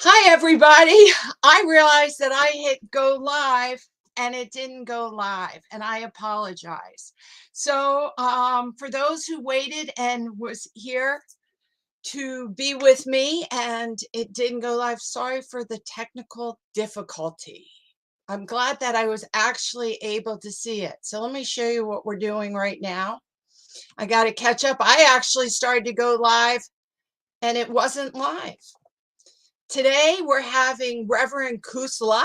Hi, everybody. I realized that I hit go live and it didn't go live, and I apologize. So, for those who waited and was here to be with me and it didn't go live, sorry for the technical difficulty. I'm glad that I was actually able to see it. So, let me show you what we're doing right now. I got to catch up. I actually started to go live and it wasn't live. Today, we're having Reverend Kusala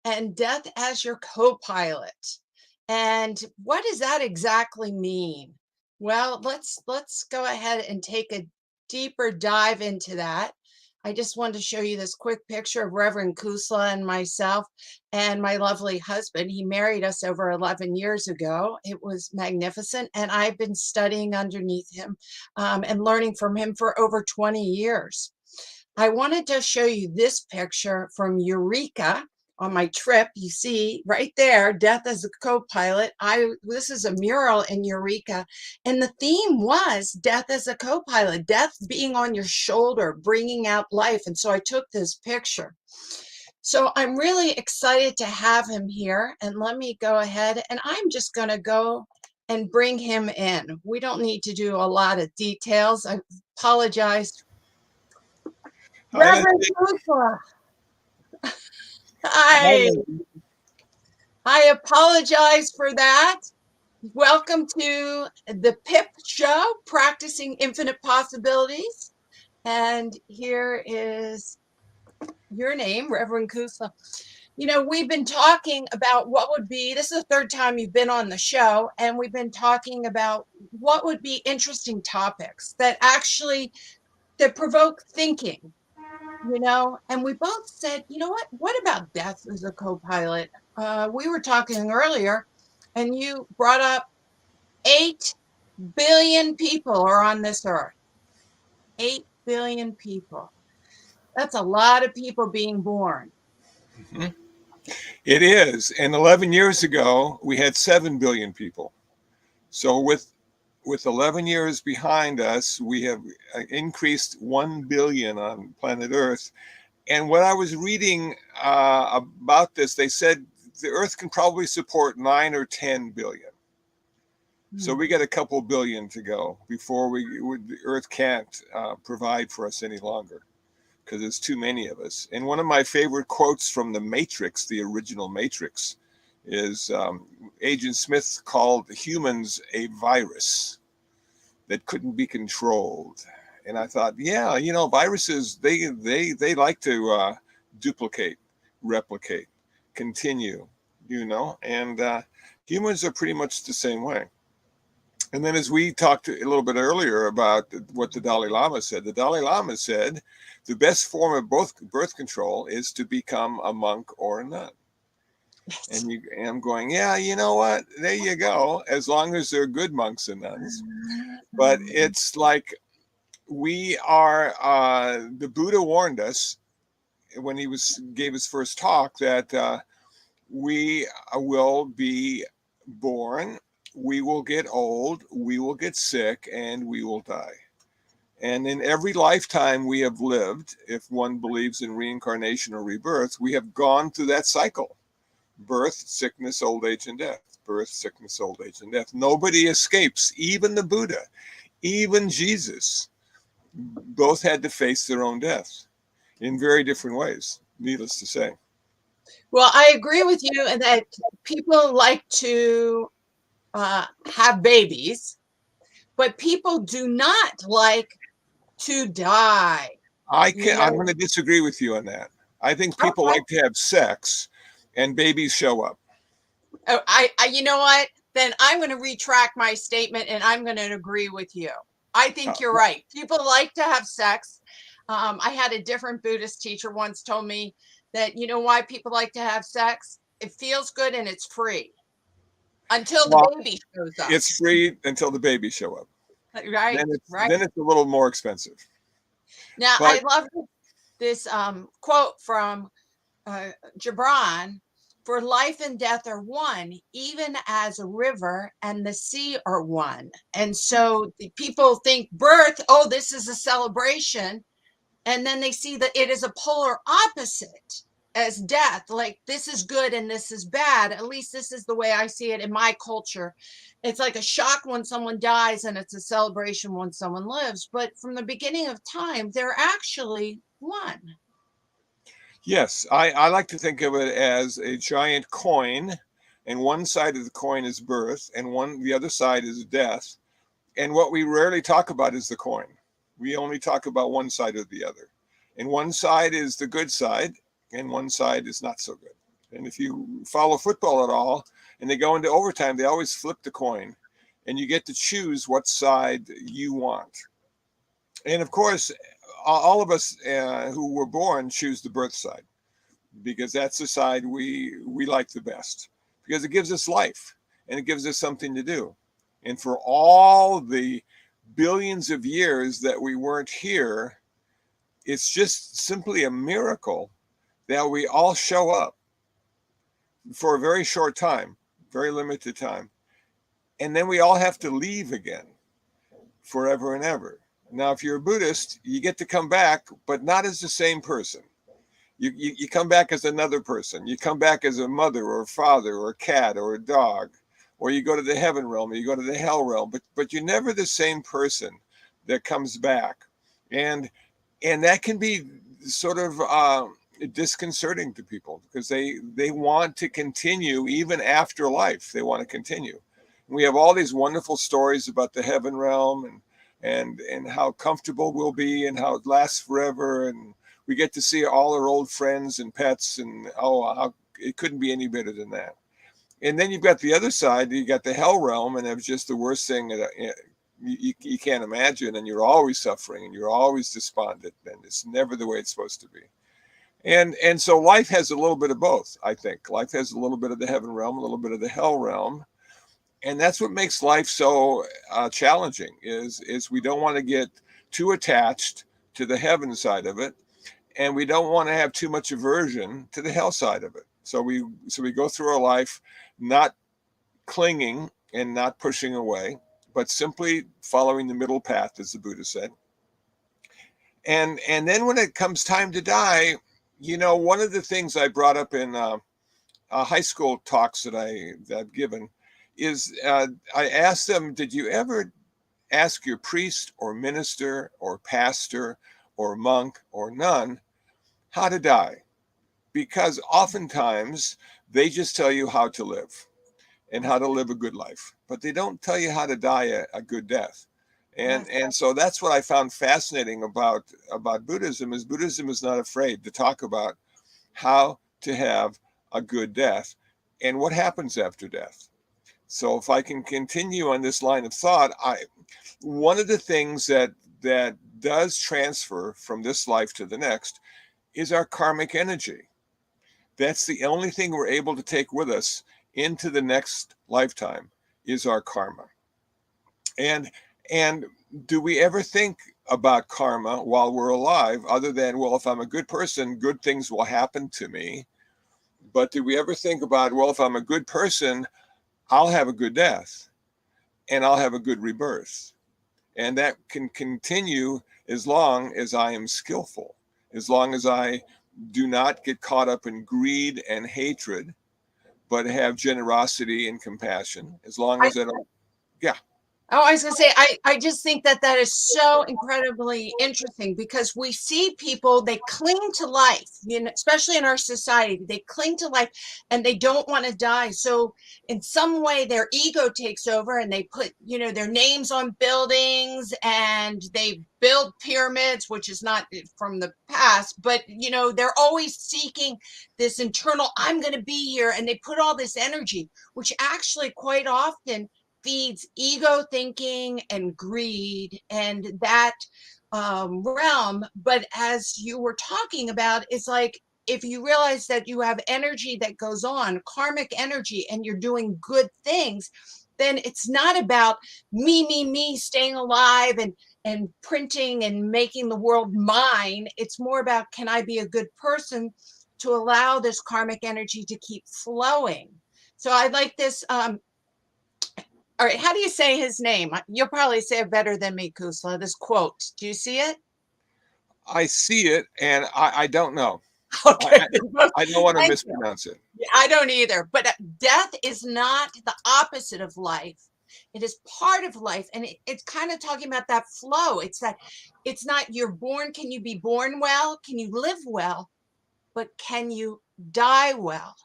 and Death as Your Co-Pilot. And what does that exactly mean? Well, let's go ahead and take a deeper dive into that. I just wanted to show you this quick picture of Reverend Kusala and myself and my lovely husband. He married us over 11 years ago. It was magnificent. And I've been studying underneath him and learning from him for over 20 years. I wanted to show you this picture from Eureka on my trip. You see right there, Death as a Co-Pilot. This is a mural in Eureka, and the theme was death as a co-pilot, death being on your shoulder, bringing out life. And so I took this picture. So I'm really excited to have him here, and let me go ahead and I'm just going to go and bring him in. We don't need to do a lot of details. I apologize. Reverend Kusala. I I apologize for that. Welcome to the PIP Show, Practicing Infinite Possibilities. And here is your name, Reverend Kusala. You know, we've been talking about what would be, this is the third time you've been on the show, and we've been talking about what would be interesting topics that provoke thinking. And we both said, you know what about death as a co-pilot? We were talking earlier, and you brought up 8 billion people are on this earth. 8 billion people. That's a lot of people being born. Mm-hmm. It is. And 11 years ago, we had 7 billion people. So with 11 years behind us, we have increased 1 billion on planet Earth. And what I was reading about this, they said the Earth can probably support 9 or 10 billion. So we got a couple billion to go before the Earth can't provide for us any longer, because there's too many of us. And one of my favorite quotes from the Matrix, the original Matrix, is Agent Smith called humans a virus that couldn't be controlled. And I thought, yeah, viruses, they like to duplicate, replicate, continue, and humans are pretty much the same way. And then as we talked a little bit earlier about what the Dalai Lama said, the best form of birth control is to become a monk or a nun. And I'm going, yeah, you know what? There you go. As long as they're good monks and nuns. But it's like we are, the Buddha warned us when he gave his first talk that we will be born, we will get old, we will get sick, and we will die. And in every lifetime we have lived, if one believes in reincarnation or rebirth, we have gone through that cycle. Birth, sickness, old age, and death. Birth, sickness, old age, and death. Nobody escapes, even the Buddha, even Jesus. Both had to face their own death in very different ways, needless to say. Well, I agree with you in that people like to have babies, but people do not like to die. I'm going to disagree with you on that. I think people like to have sex and babies show up. Oh, you know what? Then I'm going to retract my statement and I'm going to agree with you. I think you're right. People like to have sex. I had a different Buddhist teacher once told me that, you know why people like to have sex? It feels good and it's free until the baby shows up. It's free until the baby show up. Right. Then it's a little more expensive. Now, I love this quote from Gibran. For life and death are one, even as a river and the sea are one. And so people think birth, oh, this is a celebration. And then they see that it is a polar opposite as death, like this is good and this is bad. At least this is the way I see it in my culture. It's like a shock when someone dies and it's a celebration when someone lives, but from the beginning of time they're actually one. Yes, I like to think of it as a giant coin, and one side of the coin is birth, and the other side is death. And what we rarely talk about is the coin. We only talk about one side or the other. And one side is the good side, and one side is not so good. And if you follow football at all, and they go into overtime, they always flip the coin, and you get to choose what side you want. And of course, all of us who were born choose the birth side, because that's the side we like the best, because it gives us life and it gives us something to do. And for all the billions of years that we weren't here, it's just simply a miracle that we all show up for a very short time, very limited time. And then we all have to leave again forever and ever. Now, if you're a Buddhist, you get to come back, but not as the same person. You come back as another person. You come back as a mother or a father or a cat or a dog, or you go to the heaven realm or you go to the hell realm, but you're never the same person that comes back. And that can be sort of disconcerting to people, because they want to continue even after life. They want to continue. We have all these wonderful stories about the heaven realm and how comfortable we'll be and how it lasts forever, and we get to see all our old friends and pets, and it couldn't be any better than that. And then you've got the other side. You got the hell realm, and it's just the worst thing that you can't imagine, and you're always suffering and you're always despondent, and it's never the way it's supposed to be. And so life has a little bit of both. I think life has a little bit of the heaven realm, a little bit of the hell realm, and that's what makes life so challenging. Is we don't want to get too attached to the heaven side of it, and we don't want to have too much aversion to the hell side of it. So we go through our life not clinging and not pushing away, but simply following the middle path, as the Buddha said. And then when it comes time to die, one of the things I brought up in high school talks that I've given is I asked them, did you ever ask your priest or minister or pastor or monk or nun how to die? Because oftentimes they just tell you how to live and how to live a good life, but they don't tell you how to die a good death. And so that's what I found fascinating about Buddhism is not afraid to talk about how to have a good death and what happens after death. So if I can continue on this line of thought, one of the things that does transfer from this life to the next is our karmic energy. That's the only thing we're able to take with us into the next lifetime, is our karma. And do we ever think about karma while we're alive, other than, well, if I'm a good person, good things will happen to me? But do we ever think about, well, if I'm a good person, I'll have a good death and I'll have a good rebirth? And that can continue as long as I am skillful, as long as I do not get caught up in greed and hatred, but have generosity and compassion, as long as I don't. Yeah. Oh, I was going to say, I just think that is so incredibly interesting, because we see people, they cling to life, especially in our society, they cling to life and they don't want to die. So in some way, their ego takes over and they put, their names on buildings, and they build pyramids, which is not from the past, but, they're always seeking this internal, I'm going to be here. And they put all this energy, which actually quite often feeds ego thinking and greed and that realm. But as you were talking about, it's like, if you realize that you have energy that goes on, karmic energy, and you're doing good things, then it's not about me, staying alive and printing and making the world mine. It's more about, can I be a good person to allow this karmic energy to keep flowing? So I like this. All right, how do you say his name? You'll probably say it better than me, Kusala. This quote, do you see it? I see it, and I don't know. Okay. I, I don't want to Thank you. mispronounce it. I don't either. But death is not the opposite of life. It is part of life. And it's kind of talking about that flow. It's that it's not you're born. Can you be born well? Can you live well? But can you die well?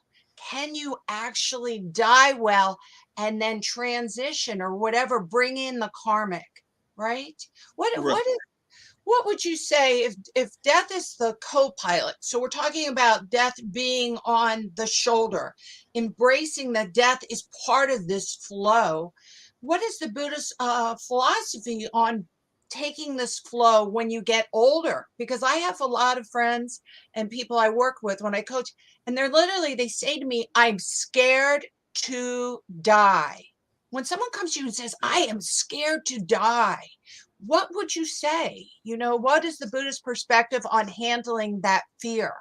Can you actually die well and then transition or whatever, bring in the karmic, right? Right. What would you say if death is the co-pilot? So we're talking about death being on the shoulder, embracing that death is part of this flow. What is the Buddhist philosophy on taking this flow when you get older? Because I have a lot of friends and people I work with when I coach, and they say to me, I'm scared to die. When someone comes to you and says, I am scared to die, what would you say? What is the Buddhist perspective on handling that fear?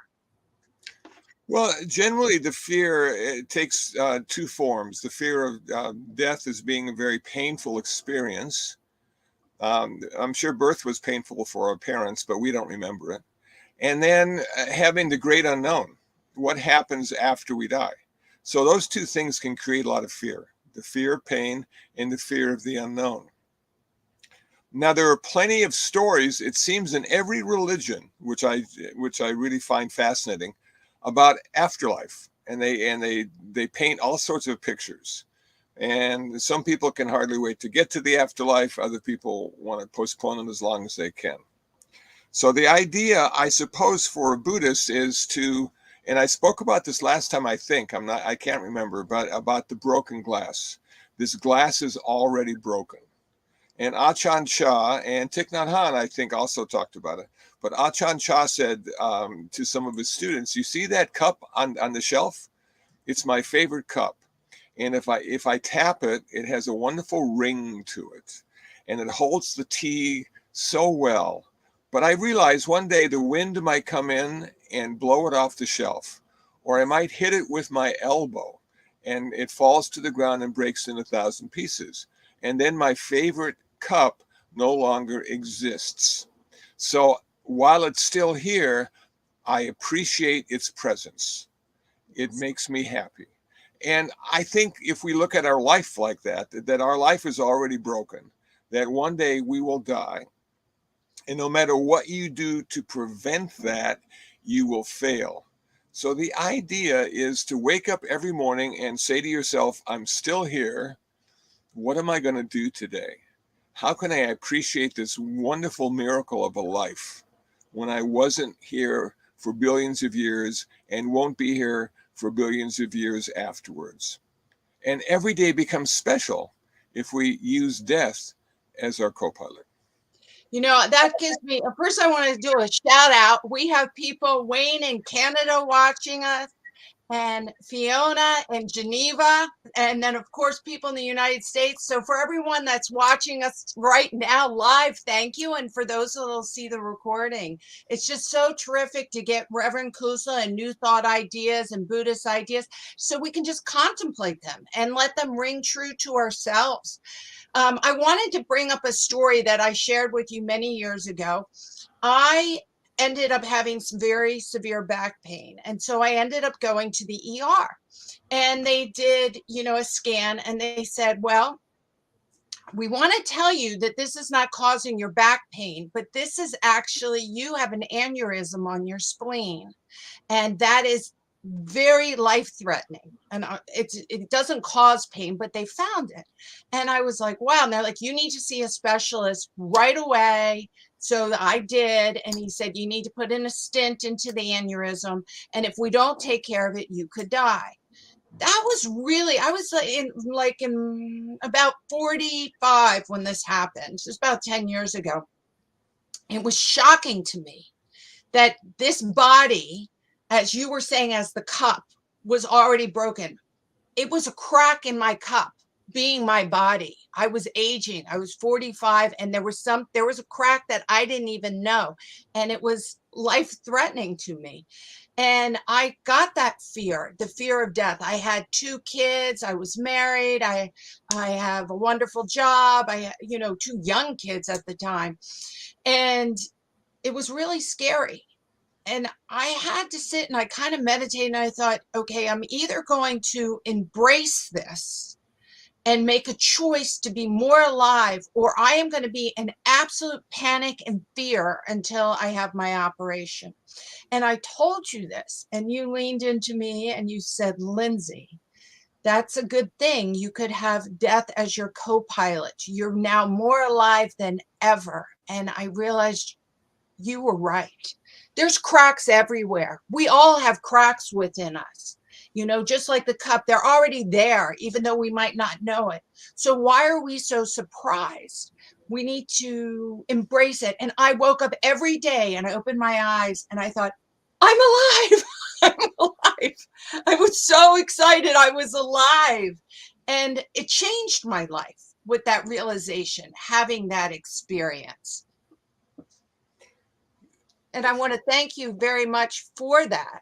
Well, generally, the fear it takes two forms. The fear of death as being a very painful experience. I'm sure birth was painful for our parents, but we don't remember it. And then having the great unknown, what happens after we die. So those two things can create a lot of fear, the fear of pain and the fear of the unknown. Now, there are plenty of stories, it seems, in every religion, which I really find fascinating, about afterlife. And they paint all sorts of pictures. And some people can hardly wait to get to the afterlife. Other people want to postpone it as long as they can. So the idea, I suppose, for a Buddhist is to, and I spoke about this last time, I think, I can't remember, but about the broken glass. This glass is already broken. And Achan Chah and Thich Nhat Hanh, I think, also talked about it. But Achan Chah said to some of his students, you see that cup on the shelf? It's my favorite cup. And if I tap it, it has a wonderful ring to it. And it holds the tea so well. But I realize one day the wind might come in and blow it off the shelf. Or I might hit it with my elbow and it falls to the ground and breaks in 1,000 pieces. And then my favorite cup no longer exists. So while it's still here, I appreciate its presence. It makes me happy. And I think if we look at our life like that our life is already broken, that one day we will die. And no matter what you do to prevent that, you will fail. So the idea is to wake up every morning and say to yourself, I'm still here. What am I going to do today? How can I appreciate this wonderful miracle of a life when I wasn't here for billions of years and won't be here for billions of years afterwards? And every day becomes special if we use death as our co-pilot. That gives me, first I want to do a shout out. We have people, Wayne in Canada watching us, and Fiona in Geneva, and then of course people in the United States. So for everyone that's watching us right now live, thank you. And for those that will see the recording, it's just so terrific to get Reverend Kusala and new thought ideas and Buddhist ideas so we can just contemplate them and let them ring true to ourselves. I wanted to bring up a story that I shared with you many years ago. I ended up having some very severe back pain. And so I ended up going to the ER, and they did, a scan, and they said, well, we want to tell you that this is not causing your back pain, but this is actually, you have an aneurysm on your spleen. And that is very life-threatening, and it doesn't cause pain, but they found it. And I was like, wow. And they're like, you need to see a specialist right away. So I did, and he said, you need to put in a stent into the aneurysm, and if we don't take care of it, you could die. That was really, I was in about 45 when this happened. It was about 10 years ago. It was shocking to me that this body, as you were saying, as the cup, was already broken. It was a crack in my cup, being my body. I was aging. I was 45, and there was a crack that I didn't even know, and it was life-threatening to me. And I got that fear, the fear of death. I had 2 kids. I was married. I have a wonderful job. 2 young kids at the time. And it was really scary. And I had to sit and I kind of meditated and I thought, okay, I'm either going to embrace this and make a choice to be more alive, or I am going to be in absolute panic and fear until I have my operation. And I told you this, and you leaned into me and you said, Lindsay, that's a good thing. You could have death as your co-pilot. You're now more alive than ever. And I realized you were right. There's cracks everywhere. We all have cracks within us. You know, just like the cup, they're already there, even though we might not know it. So why are we so surprised? We need to embrace it. And I woke up every day and I opened my eyes and I thought, I'm alive. I'm alive. I was so excited I was alive. And it changed my life with that realization, having that experience. And I want to thank you very much for that.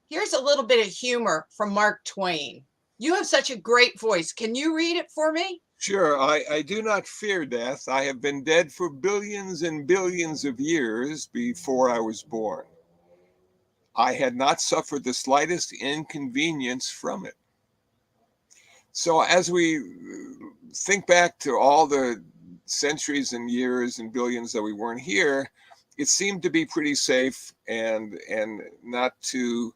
Here's a little bit of humor from Mark Twain. You have such a great voice. Can you read it for me? Sure, I do not fear death. I have been dead for billions and billions of years before I was born. I had not suffered the slightest inconvenience from it. So as we think back to all the centuries and years and billions that we weren't here, it seemed to be pretty safe and not too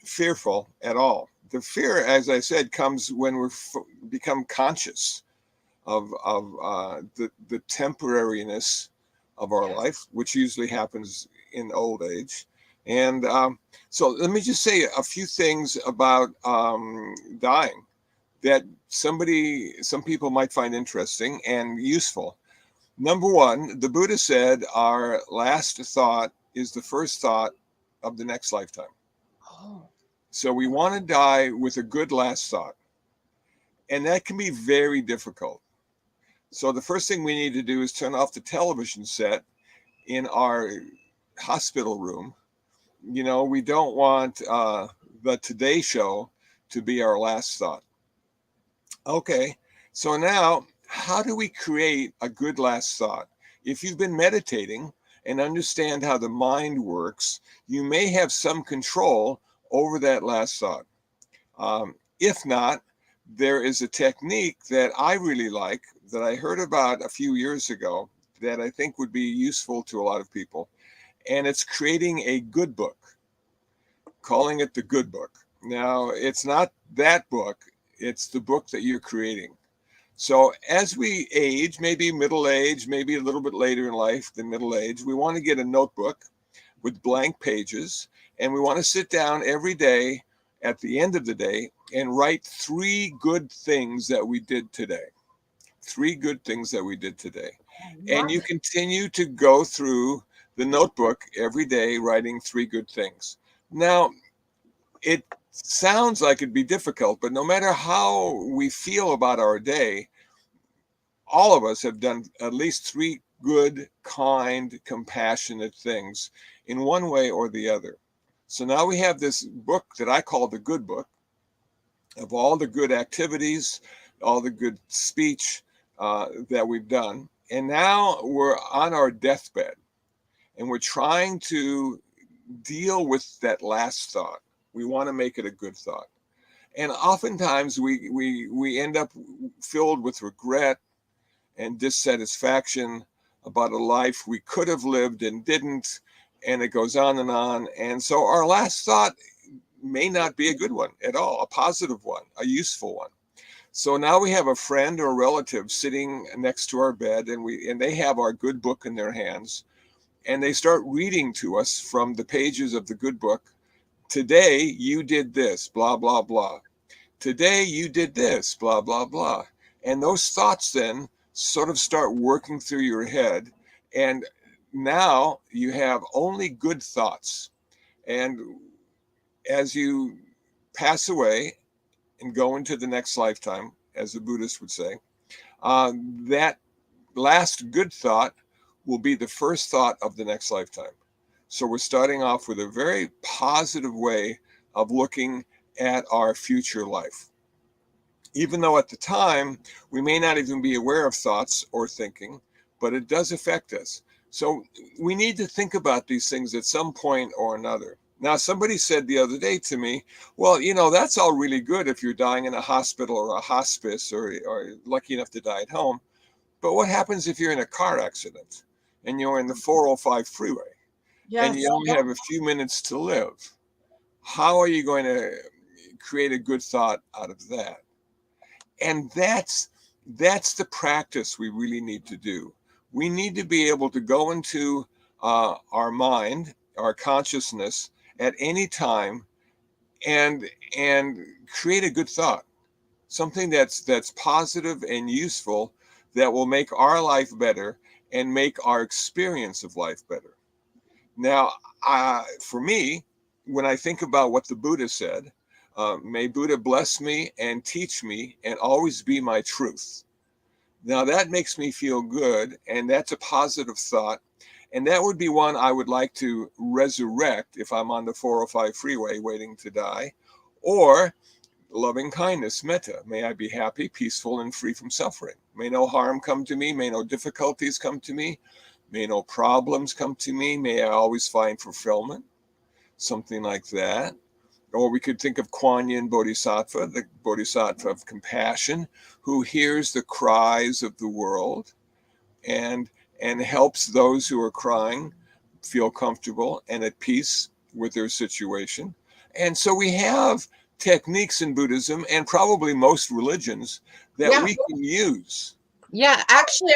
fearful at all. The fear, as I said, comes when we become conscious of the temporariness of our life, which usually happens in old age. And so let me just say a few things about dying that some people might find interesting and useful. Number one, the Buddha said our last thought is the first thought of the next lifetime. Oh. So we want to die with a good last thought. And that can be very difficult. So the first thing we need to do is turn off the television set in our hospital room. You know, we don't want the Today Show to be our last thought. Okay, so now how do we create a good last thought? If you've been meditating and understand how the mind works, you may have some control over that last thought. If not, there is a technique that I really like that I heard about a few years ago that I think would be useful to a lot of people. And it's creating a good book, calling it the good book. Now, it's not that book, it's the book that you're creating. So as we age, maybe middle age, maybe a little bit later in life than middle age, we want to get a notebook with blank pages, and we want to sit down every day at the end of the day and write 3 good things that we did today. 3 good things that we did today. And you continue to go through the notebook every day writing 3 good things. Now, it sounds like it'd be difficult, but no matter how we feel about our day, all of us have done at least 3 good, kind, compassionate things in one way or the other. So now we have this book that I call the good book of all the good activities, all the good speech that we've done. And now we're on our deathbed and we're trying to deal with that last thought. We want to make it a good thought. And oftentimes we end up filled with regret and dissatisfaction about a life we could have lived and didn't, and it goes on and on. And so our last thought may not be a good one at all, a positive one, a useful one. So now we have a friend or a relative sitting next to our bed, and they have our good book in their hands, and they start reading to us from the pages of the good book. Today you did this, blah, blah, blah. Today you did this, blah, blah, blah. And those thoughts then sort of start working through your head. And now you have only good thoughts. And as you pass away and go into the next lifetime, as the Buddhist would say, that last good thought will be the first thought of the next lifetime. So we're starting off with a very positive way of looking at our future life. Even though at the time we may not even be aware of thoughts or thinking, but it does affect us. So we need to think about these things at some point or another. Now, somebody said the other day to me, well, that's all really good if you're dying in a hospital or a hospice, or lucky enough to die at home. But what happens if you're in a car accident and you're in the 405 freeway and Yes. you only have a few minutes to live? How are you going to create a good thought out of that? And that's the practice we really need to do. We need to be able to go into our mind, our consciousness at any time, and create a good thought, something that's positive and useful, that will make our life better and make our experience of life better. Now, for me, when I think about what the Buddha said, may Buddha bless me and teach me and always be my truth. Now that makes me feel good, and that's a positive thought. And that would be one I would like to resurrect if I'm on the 405 freeway waiting to die. Or loving kindness, metta. May I be happy, peaceful, and free from suffering. May no harm come to me. May no difficulties come to me. May no problems come to me. May I always find fulfillment. Something like that. Or we could think of Kuan Yin Bodhisattva, the Bodhisattva of compassion, who hears the cries of the world and helps those who are crying feel comfortable and at peace with their situation. And so we have techniques in Buddhism, and probably most religions, that Yeah. we can use. Yeah, actually,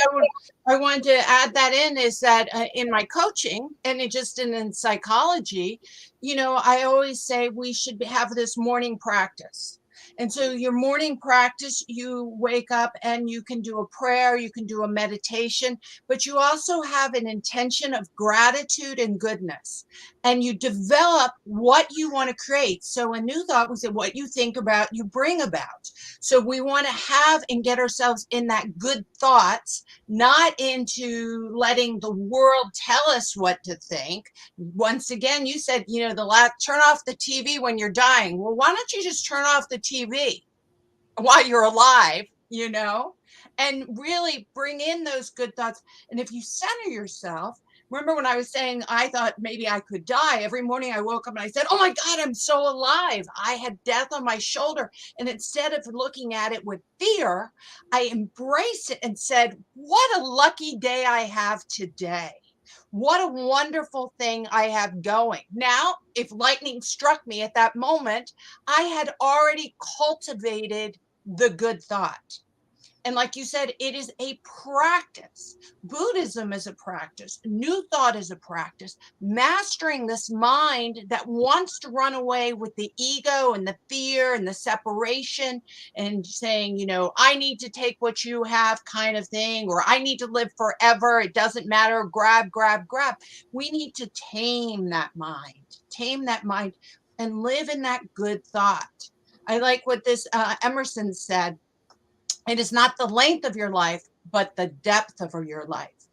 I wanted to add that in, is that in my coaching, and it just in psychology, I always say we should have this morning practice. And so your morning practice, you wake up and you can do a prayer, you can do a meditation, but you also have an intention of gratitude and goodness. And you develop what you want to create. So a new thought was that what you think about, you bring about. So we want to have and get ourselves in that good thoughts, not into letting the world tell us what to think. Once again, you said, turn off the TV when you're dying. Well, why don't you just turn off the TV while you're alive, and really bring in those good thoughts. And if you center yourself, remember when I was saying I thought maybe I could die, every morning I woke up and I said, oh my God, I'm so alive. I had death on my shoulder. And instead of looking at it with fear, I embraced it and said, what a lucky day I have today. What a wonderful thing I have going. Now, if lightning struck me at that moment, I had already cultivated the good thought. And like you said, it is a practice. Buddhism is a practice. New thought is a practice. Mastering this mind that wants to run away with the ego and the fear and the separation, and saying, I need to take what you have, kind of thing, or I need to live forever. It doesn't matter. Grab, grab, grab. We need to tame that mind and live in that good thought. I like what this Emerson said. It is not the length of your life, but the depth of your life.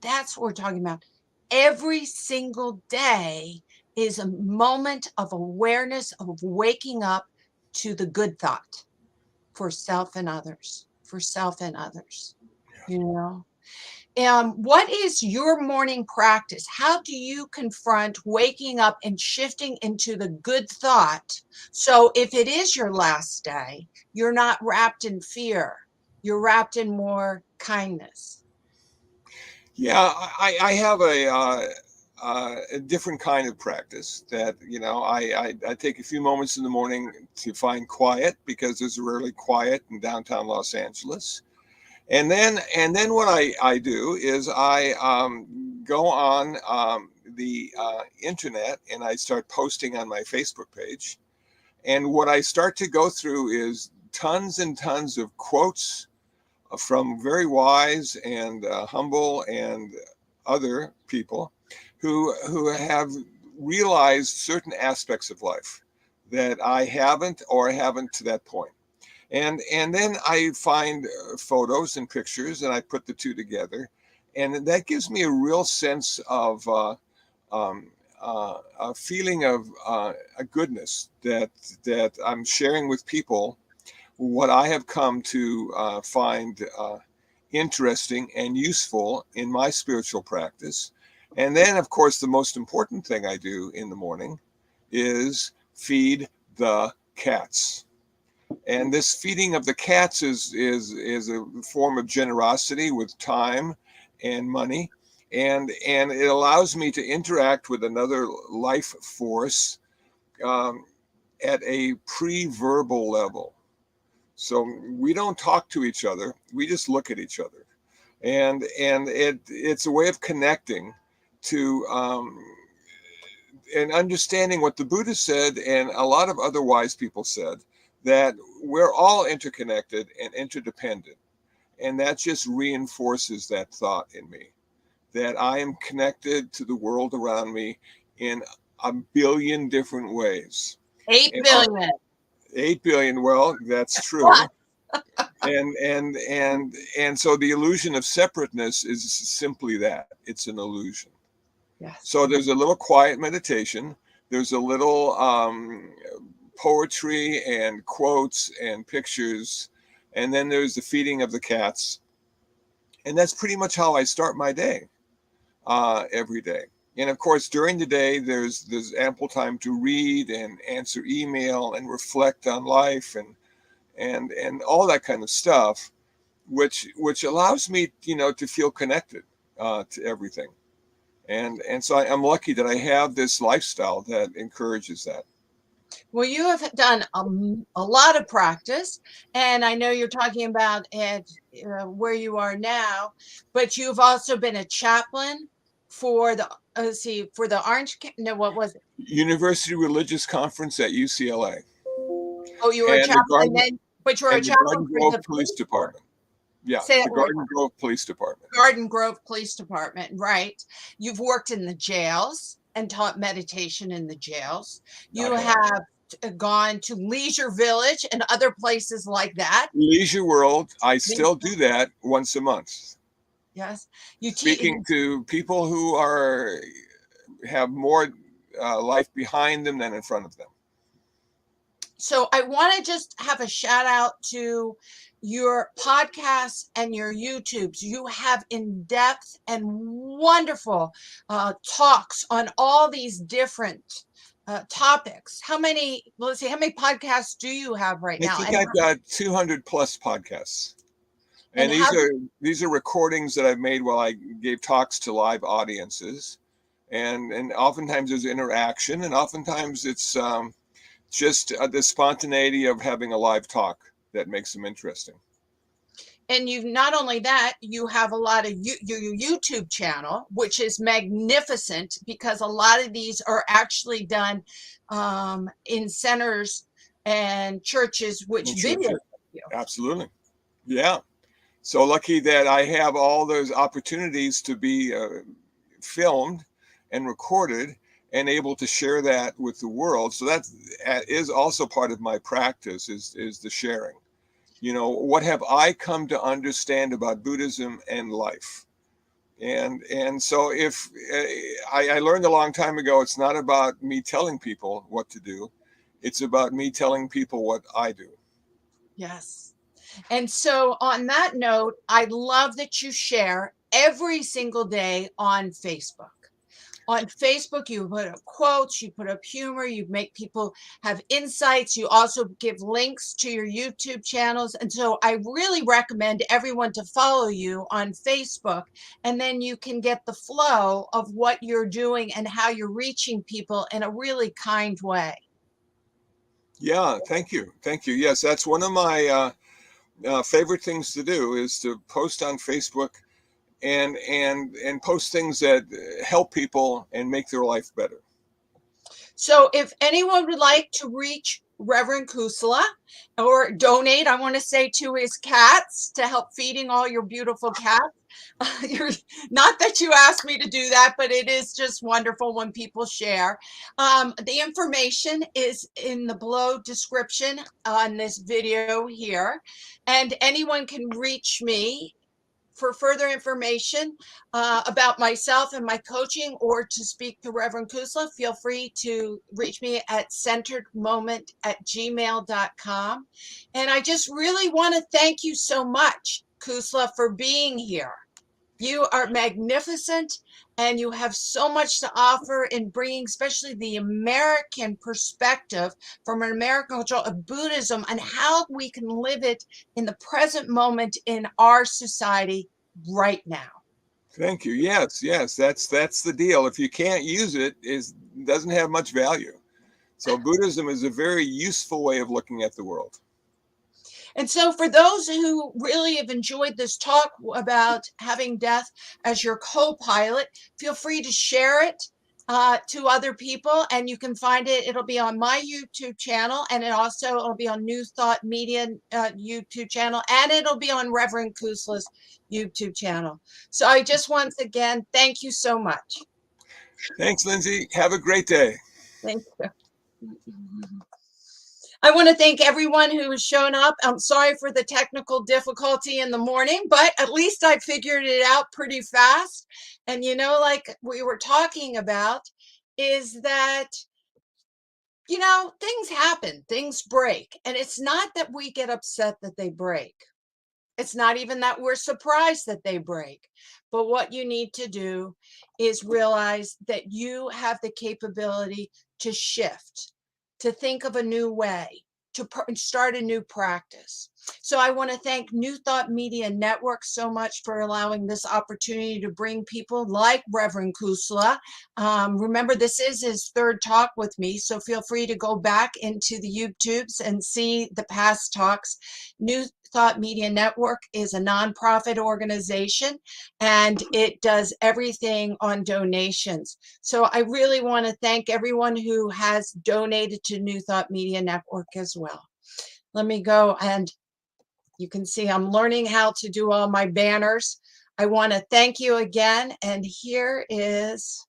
That's what we're talking about. Every single day is a moment of awareness, of waking up to the good thought for self and others, What is your morning practice? How do you confront waking up and shifting into the good thought? So if it is your last day, you're not wrapped in fear. You're wrapped in more kindness. Yeah, I have a different kind of practice that, I take a few moments in the morning to find quiet, because there's rarely quiet in downtown Los Angeles. And then what I do is I go on the internet, and I start posting on my Facebook page. And what I start to go through is tons and tons of quotes from very wise and humble and other people who have realized certain aspects of life that I haven't, or haven't to that point. And then I find photos and pictures, and I put the two together, and that gives me a real sense of a feeling of a goodness that I'm sharing with people, what I have come to find interesting and useful in my spiritual practice. And then, of course, the most important thing I do in the morning is feed the cats. And this feeding of the cats is a form of generosity with time and money. And it allows me to interact with another life force at a pre-verbal level. So we don't talk to each other, we just look at each other. And it's a way of connecting to and understanding what the Buddha said and a lot of other wise people said, that we're all interconnected and interdependent. And that just reinforces that thought in me, that I am connected to the world around me in a billion different ways. 8 billion. 8 billion, well, that's true. And so the illusion of separateness is simply that. It's an illusion. Yes. So there's a little quiet meditation. There's a little poetry and quotes and pictures. And then there's the feeding of the cats. And that's pretty much how I start my day every day. And of course, during the day, there's ample time to read and answer email and reflect on life and all that kind of stuff, which allows me, to feel connected to everything. And so I'm lucky that I have this lifestyle that encourages that. Well, you have done a lot of practice, and I know you're talking about it where you are now, but you've also been a chaplain for the for the what was it? University Religious Conference at UCLA. Oh, you were a chaplain, but you were a chaplain for the Police Department. Yeah, the Garden Grove Police Department. Garden Grove Police Department, right? You've worked in the jails and taught meditation in the jails. You have gone to Leisure Village and other places like that. Leisure World, I still do that once a month. Yes, speaking to people who have more life behind them than in front of them. So I want to just have a shout out to your podcasts and your YouTubes. You have in-depth and wonderful talks on all these different topics. Let's see, how many podcasts do you have right now? I think I've got 200 plus podcasts. And these are recordings that I've made while I gave talks to live audiences. And oftentimes there's interaction, and oftentimes it's just the spontaneity of having a live talk that makes them interesting. And you've not only that, you have a lot of your YouTube channel, which is magnificent, because a lot of these are actually done in centers and churches, which video. Absolutely. Yeah. So lucky that I have all those opportunities to be filmed and recorded and able to share that with the world. So that is also part of my practice is the sharing. What have I come to understand about Buddhism and life? And so if I learned a long time ago, it's not about me telling people what to do. It's about me telling people what I do. Yes. And so on that note, I love that you share every single day on Facebook. On Facebook, you put up quotes, you put up humor, you make people have insights. You also give links to your YouTube channels. And so I really recommend everyone to follow you on Facebook, and then you can get the flow of what you're doing and how you're reaching people in a really kind way. Yeah, thank you. Thank you. Yes, that's one of my favorite things to do, is to post on Facebook and post things that help people and make their life better. So if anyone would like to reach Reverend Kusala or donate, I want to say, to his cats to help feeding all your beautiful cats. Not that you asked me to do that, but it is just wonderful when people share. The information is in the below description on this video here, and anyone can reach me for further information about myself and my coaching, or to speak to Reverend Kusala. Feel free to reach me at centeredmoment@gmail.com. And I just really want to thank you so much Kusala, for being here. You are magnificent, and you have so much to offer in bringing, especially the American perspective from an American culture of Buddhism and how we can live it in the present moment in our society right now. Thank you. Yes, yes, that's the deal. If you can't use it, it doesn't have much value. So Buddhism is a very useful way of looking at the world. And so, for those who really have enjoyed this talk about having death as your co-pilot, feel free to share it to other people, and you can find it. It'll be on my YouTube channel, and it'll be on New Thought Media YouTube channel, and it'll be on Reverend Kusala's YouTube channel. So I just once again thank you so much. Thanks, Lindsay. Have a great day. Thank you. I want to thank everyone who has shown up. I'm sorry for the technical difficulty in the morning, but at least I figured it out pretty fast. And, like we were talking about, is that, things happen, things break. And it's not that we get upset that they break. It's not even that we're surprised that they break. But what you need to do is realize that you have the capability to shift, to think of a new way, to start a new practice. So I want to thank New Thought Media Network so much for allowing this opportunity to bring people like Reverend Kusala. Remember, this is his third talk with me, so feel free to go back into the YouTubes and see the past talks. New Thought Media Network is a nonprofit organization, and it does everything on donations. So I really want to thank everyone who has donated to New Thought Media Network as well. Let me go, and you can see I'm learning how to do all my banners. I want to thank you again, and here is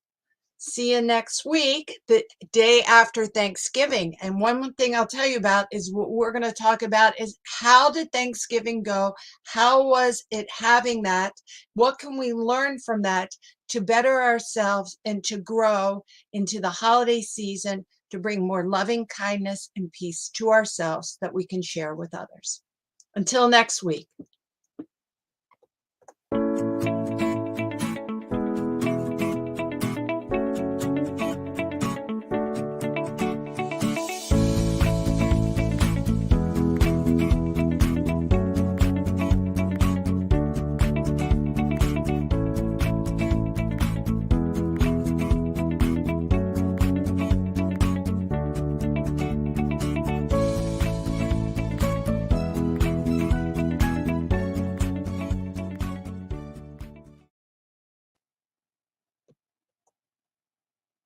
see you next week, the day after Thanksgiving. And one thing I'll tell you about is what we're going to talk about is how did Thanksgiving go? How was it having that? What can we learn from that to better ourselves and to grow into the holiday season, to bring more loving kindness and peace to ourselves that we can share with others? Until next week.